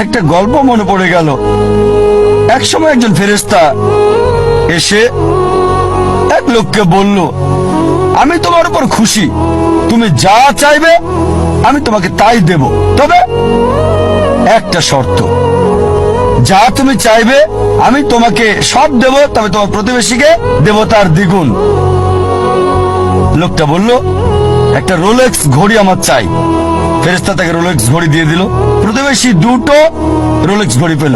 একটা গল্প মনে পড়ে গেল। একসময় একজন ফেরেশতা এসে এক লোককে বলল, আমি তোমার উপর খুশি, তুমি যা চাইবে আমি তোমাকে তাই দেব, তবে একটা শর্ত, যা তুমি চাইবে আমি তোমাকে সব দেব, তবে তোমার প্রতিবেশীকে দেব তার দ্বিগুণ। লোকটা বলল, একটা রোলেক্স ঘড়ি আমার চাই। ফেরেশতা তাকে রোলেক্স ঘড়ি দিয়ে দিল। প্রতিবেশী দুটো রোলেক্স ঘড়ি পেল।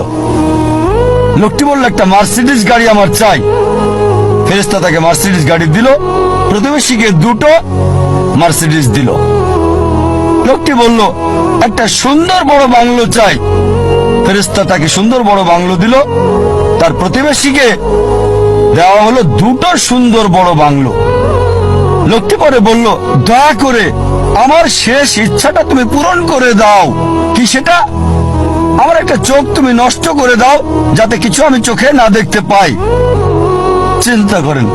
লোকটি বলল, একটা মার্সিডিজ গাড়ি আমার চাই। ফেরেশতা তাকে মার্সিডিজ গাড়ি দিল। প্রতিবেশীকে দুটো মার্সিডিজ দিল। লোকটি বলল, একটা সুন্দর বড় বাংলো চাই। ফেরেশতা তাকে সুন্দর বড় বাংলো দিল। তার প্রতিবেশীকে দেওয়া হলো দুটো সুন্দর বড় বাংলো। লোকটি পরে বলল, দয়া করে আমার শেষ ইচ্ছাটা তুমি পূরণ করে দাও। কি সেটা? আমার একটা চোখ তুমি নষ্ট করে দাও, যাতে কিছু আমি চোখে না দেখতে পাই। চিন্তা করেন,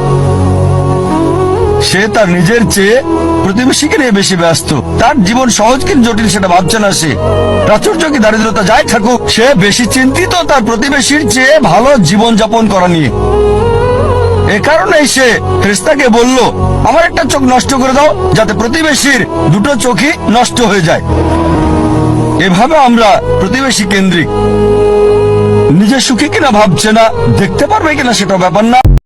সে তার নিজের চেয়ে প্রতিবেশীকে নিয়ে বেশি ব্যস্ত। তার জীবন সহজ কিন্তু জটিল সেটা ভাবছে না সে। প্রাচুর্য কি দারিদ্রতা যাই থাকুক, সে বেশি চিন্তিত তার প্রতিবেশীর চেয়ে ভালো জীবন যাপন করা নিয়ে। এ কারণেই সে ফেরেশতাকে বলল, আমার একটা চোখ নষ্ট করে দাও, যাতে প্রতিবেশীর দুটো চোখই নষ্ট হয়ে যায়। এভাবে আমরা প্রতিবেশী কেন্দ্রিক। নিজে সুখী কিনা ভাবছে না, দেখতে পারবে কিনা সেটা ব্যাপার না।